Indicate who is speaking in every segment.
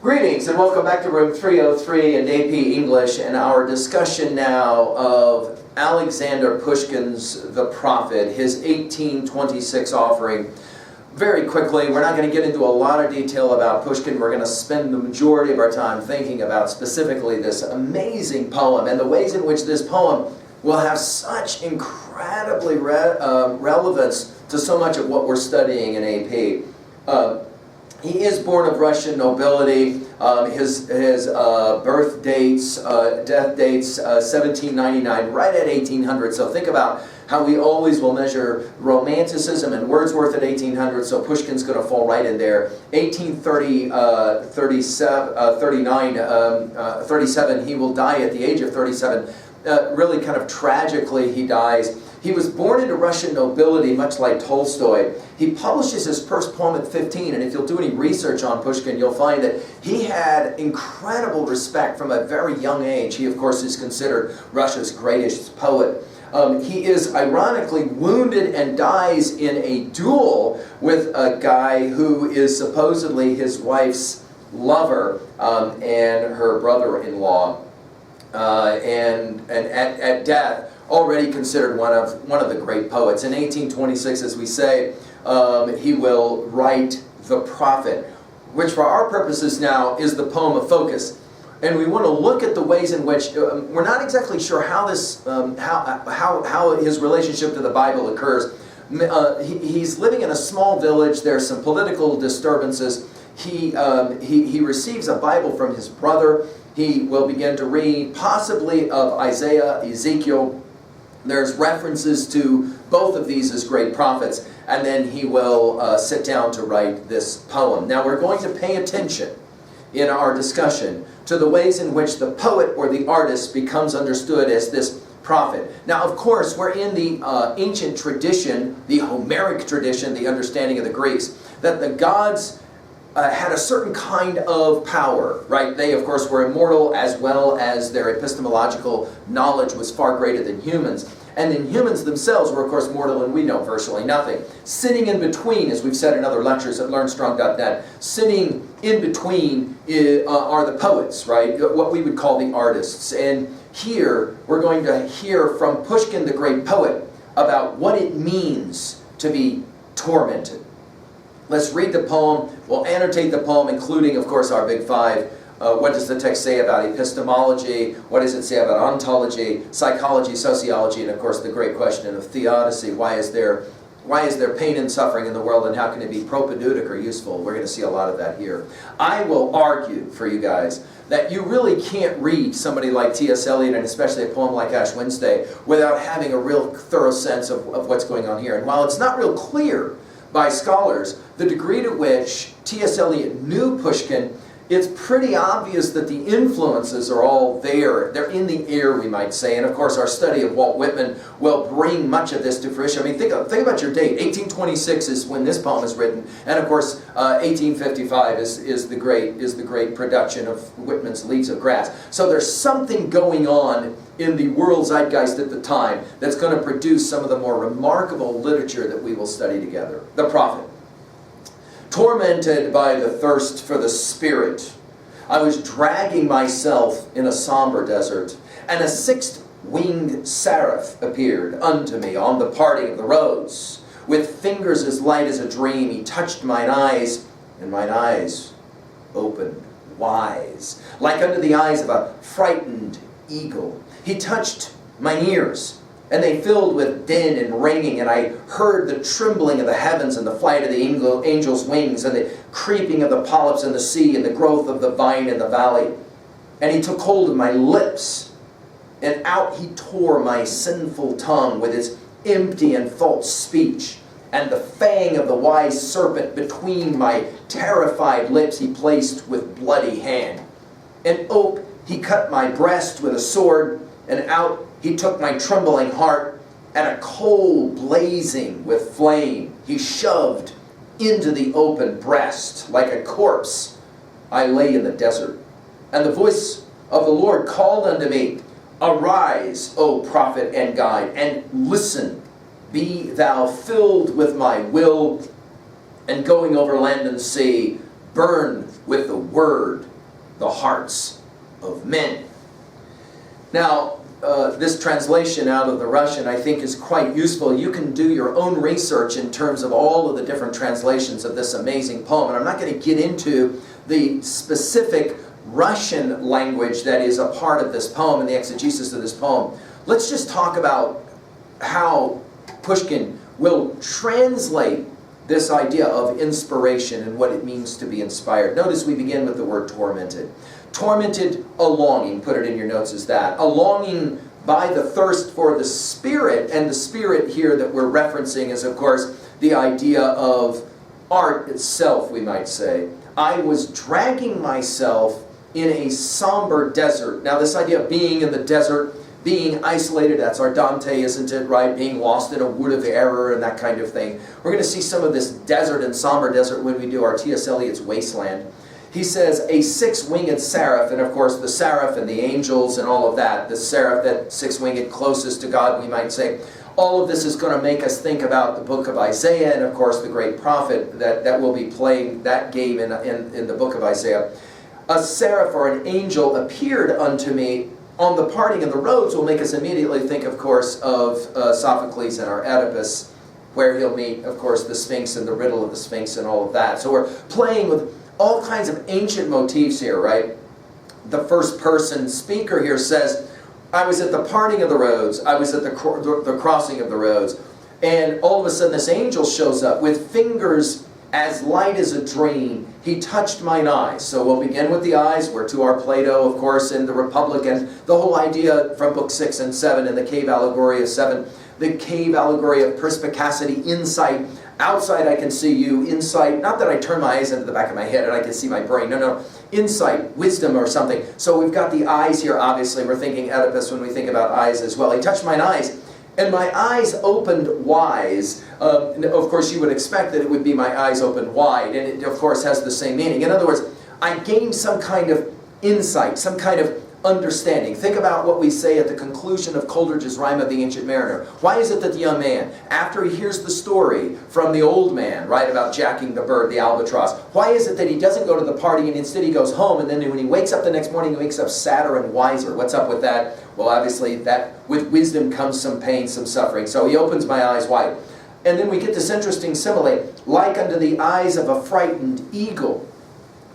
Speaker 1: Greetings and welcome back to room 303 in AP English and our discussion now of Alexander Pushkin's The Prophet, his 1826 offering. Very quickly, we're not going to get into a lot of detail about Pushkin. We're going to spend the majority of our time thinking about specifically this amazing poem and the ways in which this poem will have such incredibly relevance to so much of what we're studying in AP. He is born of Russian nobility. His birth dates, death dates, 1799, right at 1800. So think about how we always will measure Romanticism and Wordsworth at 1800. So Pushkin's going to fall right in there. 37, he will die at the age of 37. Really kind of tragically he dies. He was born into Russian nobility, much like Tolstoy. He publishes his first poem at 15, and if you'll do any research on Pushkin, you'll find that he had incredible respect from a very young age. He, of course, is considered Russia's greatest poet. He is ironically wounded and dies in a duel with a guy who is supposedly his wife's lover and her brother-in-law. And at death, already considered one of the great poets. In 1826, as we say, he will write The Prophet, which for our purposes now is the poem of focus. And we want to look at the ways in which we're not exactly sure how this how his relationship to the Bible occurs. He's living in a small village. There's some political disturbances. He receives a Bible from his brother. He will begin to read, possibly of Isaiah, Ezekiel. There's references to both of these as great prophets, and then he will sit down to write this poem. Now we're going to pay attention in our discussion to the ways in which the poet or the artist becomes understood as this prophet. Now, of course, we're in the ancient tradition, the Homeric tradition, the understanding of the Greeks, that the gods had a certain kind of power, right? They, of course, were immortal, as well as their epistemological knowledge was far greater than humans. And then humans themselves were, of course, mortal, and we know virtually nothing. Sitting in between, as we've said in other lectures at learnstrong.net, sitting in between are the poets, right? What we would call the artists. And here, we're going to hear from Pushkin, the great poet, about what it means to be tormented. Let's read the poem. We'll annotate the poem, including, of course, our big five. What does the text say about epistemology? What does it say about ontology, psychology, sociology, and, of course, the great question of theodicy. Why is there pain and suffering in the world, and how can it be propedeutic or useful? We're going to see a lot of that here. I will argue for you guys that you really can't read somebody like T.S. Eliot, and especially a poem like Ash Wednesday, without having a real thorough sense of what's going on here. And while it's not real clear by scholars the degree to which T.S. Eliot knew Pushkin, it's pretty obvious that the influences are all there. They're in the air, we might say. And of course, our study of Walt Whitman will bring much of this to fruition. I mean, think about your date. 1826 is when this poem is written, and of course, 1855 is the great production of Whitman's Leaves of Grass. So there's something going on in the world zeitgeist at the time that's going to produce some of the more remarkable literature that we will study together. The Prophet. Tormented by the thirst for the Spirit, I was dragging myself in a somber desert, and a six-winged seraph appeared unto me on the parting of the roads. With fingers as light as a dream, he touched mine eyes, and mine eyes opened wise, like unto the eyes of a frightened eagle. He touched mine ears, and they filled with din and ringing, and I heard the trembling of the heavens and the flight of the angel's wings, and the creeping of the polyps in the sea, and the growth of the vine in the valley. And he took hold of my lips, and out he tore my sinful tongue with its empty and false speech. And the fang of the wise serpent between my terrified lips he placed with bloody hand. And ope he cut my breast with a sword, and out he took my trembling heart, and a coal blazing with flame he shoved into the open breast. Like a corpse I lay in the desert. And the voice of the Lord called unto me, Arise, O prophet and guide, and listen. Be thou filled with my will, and going over land and sea, burn with the word the hearts of men. Now, this translation out of the Russian, I think, is quite useful. You can do your own research in terms of all of the different translations of this amazing poem. And I'm not going to get into the specific Russian language that is a part of this poem and the exegesis of this poem. Let's just talk about how Pushkin will translate this idea of inspiration and what it means to be inspired. Notice we begin with the word tormented. Tormented, a longing, put it in your notes as that. A longing by the thirst for the Spirit, and the Spirit here that we're referencing is, of course, the idea of art itself, we might say. I was dragging myself in a somber desert. Now, this idea of being in the desert, being isolated, that's our Dante, isn't it, right? Being lost in a wood of error and that kind of thing. We're going to see some of this desert and somber desert when we do our T.S. Eliot's Wasteland. He says, a six-winged seraph, and of course the seraph and the angels and all of that, the seraph, that six-winged closest to God, we might say. All of this is going to make us think about the book of Isaiah and of course the great prophet that will be playing that game in the book of Isaiah. A seraph or an angel appeared unto me on the parting of the roads will make us immediately think, of course, of Sophocles and our Oedipus, where he'll meet, of course, the Sphinx and the riddle of the Sphinx and all of that. So we're playing with all kinds of ancient motifs here, right? The first person speaker here says, I was at the parting of the roads, I was at the crossing of the roads, and all of a sudden this angel shows up with fingers as light as a dream. He touched mine eyes. So we'll begin with the eyes. We're to our Plato, of course, in the Republic, and the whole idea from book 6 and 7 in the cave allegory of 7, the cave allegory of perspicacity, insight. Outside I can see you, insight, not that I turn my eyes into the back of my head and I can see my brain, no, insight, wisdom or something. So we've got the eyes here, obviously, we're thinking Oedipus when we think about eyes as well. He touched mine eyes, and my eyes opened wise. Of course you would expect that it would be my eyes opened wide, and it of course has the same meaning. In other words, I gained some kind of insight, some kind of understanding. Think about what we say at the conclusion of Coleridge's Rime of the Ancient Mariner. Why is it that the young man, after he hears the story from the old man, right, about jacking the bird, the albatross, why is it that he doesn't go to the party and instead he goes home, and then when he wakes up the next morning, he wakes up sadder and wiser? What's up with that? Well, obviously, that with wisdom comes some pain, some suffering. So he opens my eyes wide. And then we get this interesting simile, like unto the eyes of a frightened eagle.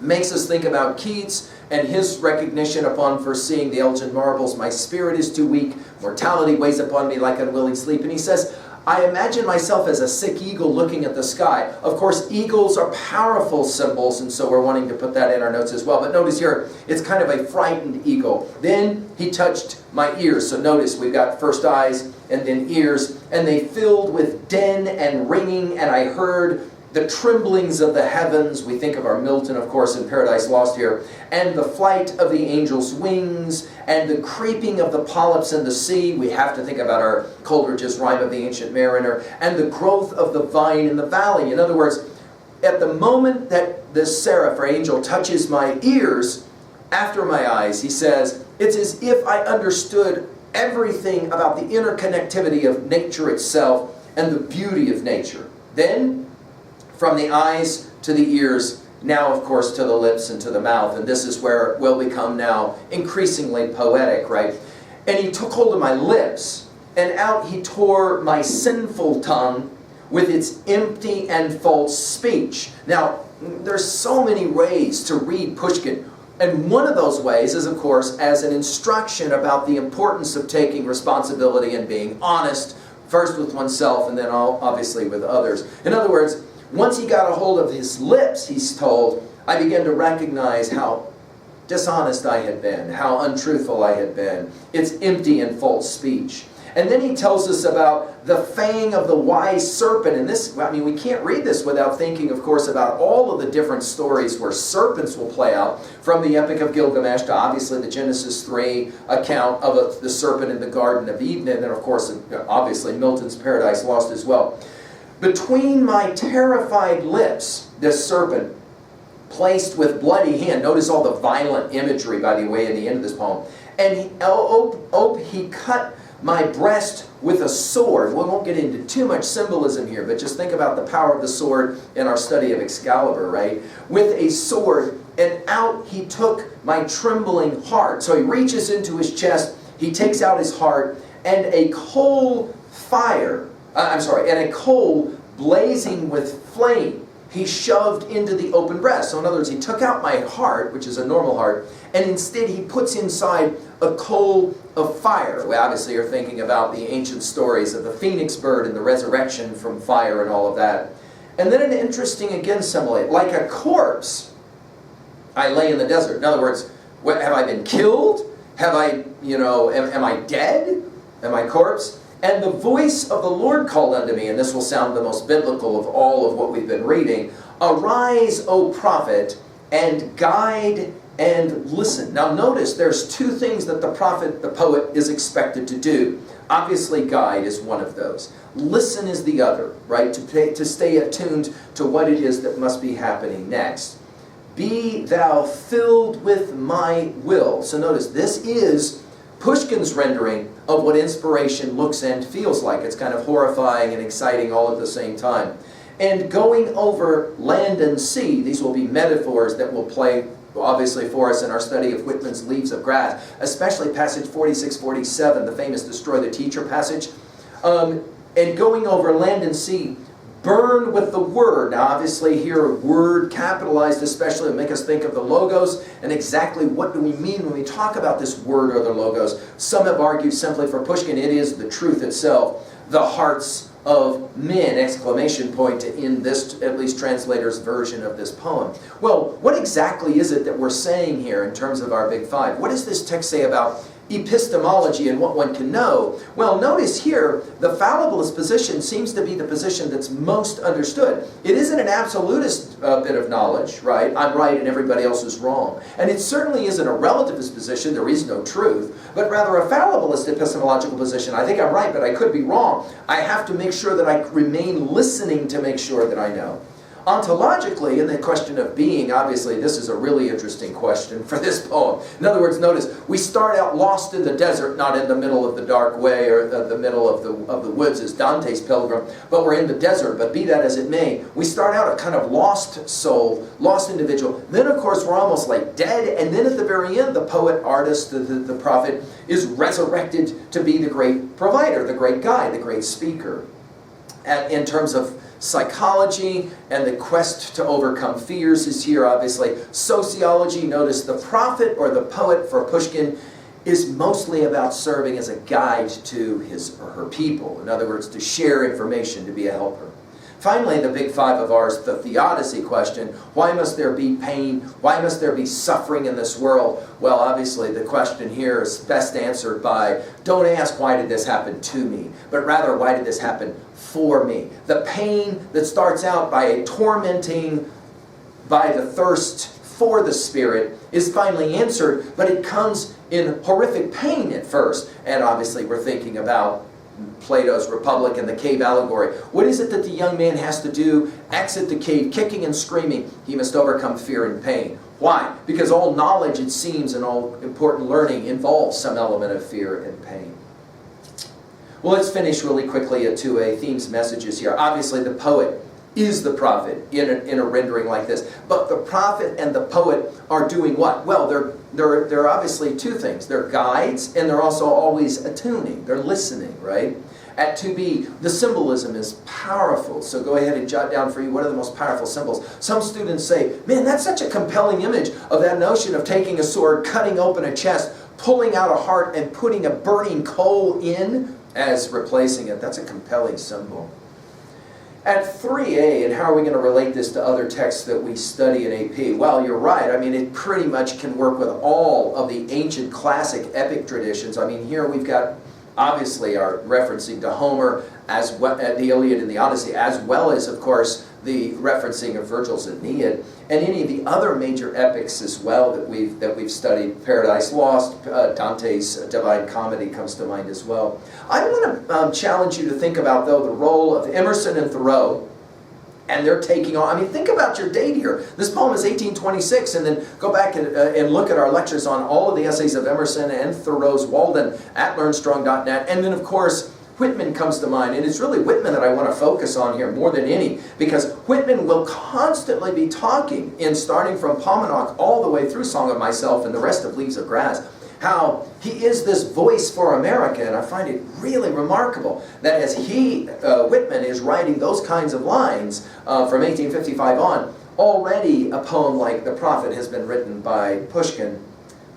Speaker 1: Makes us think about Keats and his recognition upon first seeing the Elgin Marbles, my spirit is too weak, mortality weighs upon me like unwilling sleep. And he says, I imagine myself as a sick eagle looking at the sky. Of course, eagles are powerful symbols, and so we're wanting to put that in our notes as well. But notice here, it's kind of a frightened eagle. Then he touched my ears. So notice we've got first eyes and then ears, and they filled with din and ringing, and I heard the tremblings of the heavens. We think of our Milton, of course, in Paradise Lost here. And the flight of the angel's wings, and the creeping of the polyps in the sea. We have to think about our Coleridge's Rime of the Ancient Mariner. And the growth of the vine in the valley. In other words, at the moment that this seraph or angel touches my ears, after my eyes, he says, it's as if I understood everything about the interconnectivity of nature itself and the beauty of nature. Then, from the eyes to the ears, now of course to the lips and to the mouth. And this is where it will become now increasingly poetic, right? And he took hold of my lips, and out he tore my sinful tongue with its empty and false speech. Now, there's so many ways to read Pushkin. And one of those ways is, of course, as an instruction about the importance of taking responsibility and being honest, first with oneself and then obviously with others. In other words, once he got a hold of his lips, he's told, I began to recognize how dishonest I had been, how untruthful I had been. It's empty and false speech. And then he tells us about the fang of the wise serpent. And this, I mean, we can't read this without thinking, of course, about all of the different stories where serpents will play out, from the Epic of Gilgamesh to obviously the Genesis 3 account of the serpent in the Garden of Eden, and then, of course, obviously Milton's Paradise Lost as well. Between my terrified lips, this serpent, placed with bloody hand, notice all the violent imagery, by the way, in the end of this poem, and he cut my breast with a sword. We won't get into too much symbolism here, but just think about the power of the sword in our study of Excalibur, right? With a sword and out he took my trembling heart. So he reaches into his chest, he takes out his heart, and a coal blazing with flame he shoved into the open breast. So in other words, he took out my heart, which is a normal heart, and instead he puts inside a coal of fire. We obviously are thinking about the ancient stories of the phoenix bird and the resurrection from fire and all of that. And then an interesting, again, simile. Like a corpse, I lay in the desert. In other words, have I been killed? Have I, am I dead? Am I corpse? And the voice of the Lord called unto me, and this will sound the most biblical of all of what we've been reading, arise, O prophet, and guide and listen. Now notice there's two things that the prophet, the poet, is expected to do. Obviously guide is one of those. Listen is the other, right? To stay attuned to what it is that must be happening next. Be thou filled with my will. So notice, this is Pushkin's rendering of what inspiration looks and feels like. It's kind of horrifying and exciting all at the same time. And going over land and sea, these will be metaphors that will play obviously for us in our study of Whitman's Leaves of Grass, especially passage 46-47, the famous destroy the teacher passage. And going over land and sea, burn with the word. Now obviously here, word capitalized especially will make us think of the logos, and exactly what do we mean when we talk about this word or the logos. Some have argued simply for Pushkin, it is the truth itself, the hearts of men, exclamation point, in this, at least translator's version of this poem. Well, what exactly is it that we're saying here in terms of our big five? What does this text say about epistemology and what one can know? Well, notice here, the fallibilist position seems to be the position that's most understood. It isn't an absolutist bit of knowledge, right? I'm right and everybody else is wrong. And it certainly isn't a relativist position, there is no truth, but rather a fallibilist epistemological position. I think I'm right, but I could be wrong. I have to make sure that I remain listening to make sure that I know. Ontologically, in the question of being, obviously this is a really interesting question for this poem. In other words, notice, we start out lost in the desert, not in the middle of the dark way or the middle of the woods as Dante's pilgrim, but we're in the desert. But be that as it may, we start out a kind of lost soul, lost individual. Then of course we're almost like dead, and then at the very end the poet, artist, the prophet is resurrected to be the great provider, the great guide, the great speaker. And in terms of psychology and the quest to overcome fears is here, obviously. Sociology, notice the prophet or the poet for Pushkin is mostly about serving as a guide to his or her people. In other words, to share information, to be a helper. Finally, the big five of ours, the theodicy question, why must there be pain? Why must there be suffering in this world? Well, obviously, the question here is best answered by, don't ask why did this happen to me, but rather why did this happen for me? The pain that starts out by a tormenting, by the thirst for the Spirit is finally answered, but it comes in horrific pain at first. And obviously, we're thinking about Plato's Republic and the cave allegory. What is it that the young man has to do? Exit the cave, kicking and screaming. He must overcome fear and pain. Why? Because all knowledge, it seems, and all important learning involves some element of fear and pain. Well, let's finish really quickly at 2A, themes, messages here. Obviously, the poet is the prophet in a rendering like this. But the prophet and the poet are doing what? Well, they're obviously two things. They're guides, and they're also always attuning. They're listening, right? At 2B, the symbolism is powerful. So go ahead and jot down for you, what are the most powerful symbols? Some students say, man, that's such a compelling image of that notion of taking a sword, cutting open a chest, pulling out a heart, and putting a burning coal in as replacing it. That's a compelling symbol. At 3A, and how are we going to relate this to other texts that we study in AP? Well, you're right. I mean, it pretty much can work with all of the ancient classic epic traditions. I mean, here we've got, obviously, our referencing to Homer, as well, the Iliad and the Odyssey, as well as, of course, the referencing of Virgil's Aeneid, and any of the other major epics as well that we've studied. Paradise Lost, Dante's Divine Comedy comes to mind as well. I want to challenge you to think about, though, the role of Emerson and Thoreau, and they're taking on, I mean, think about your date here. This poem is 1826, and then go back and look at our lectures on all of the essays of Emerson and Thoreau's Walden at learnstrong.net, and then, of course, Whitman comes to mind, and it's really Whitman that I want to focus on here more than any, because Whitman will constantly be talking, in starting from Paumanok all the way through Song of Myself and the rest of Leaves of Grass, how he is this voice for America, and I find it really remarkable that as Whitman is writing those kinds of lines from 1855 on, already a poem like The Prophet has been written by Pushkin.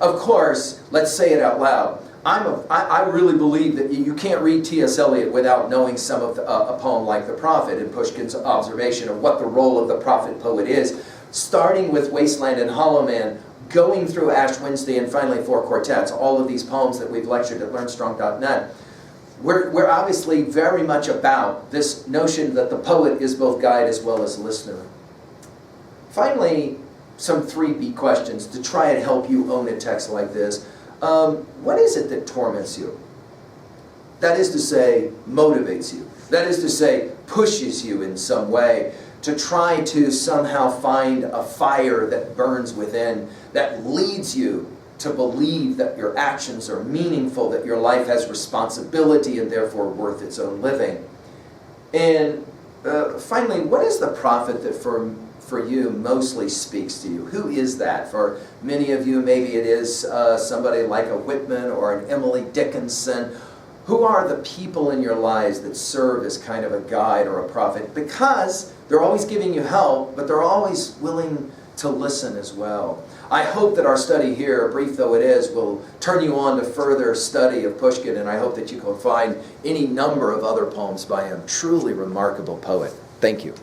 Speaker 1: Of course, let's say it out loud, I really believe that you can't read T.S. Eliot without knowing some of a poem like The Prophet and Pushkin's observation of what the role of the prophet poet is, starting with Wasteland and Hollow Man, going through Ash Wednesday, and finally Four Quartets, all of these poems that we've lectured at LearnStrong.net. We're obviously very much about this notion that the poet is both guide as well as listener. Finally, some 3B questions to try and help you own a text like this. What is it that torments you? That is to say, motivates you. That is to say, pushes you in some way to try to somehow find a fire that burns within, that leads you to believe that your actions are meaningful, that your life has responsibility and therefore worth its own living. And finally, what is the prophet that for you mostly speaks to you? Who is that? For many of you, maybe it is somebody like a Whitman or an Emily Dickinson. Who are the people in your lives that serve as kind of a guide or a prophet? Because they're always giving you help, but they're always willing to listen as well. I hope that our study here, brief though it is, will turn you on to further study of Pushkin, and I hope that you can find any number of other poems by him. Truly remarkable poet. Thank you.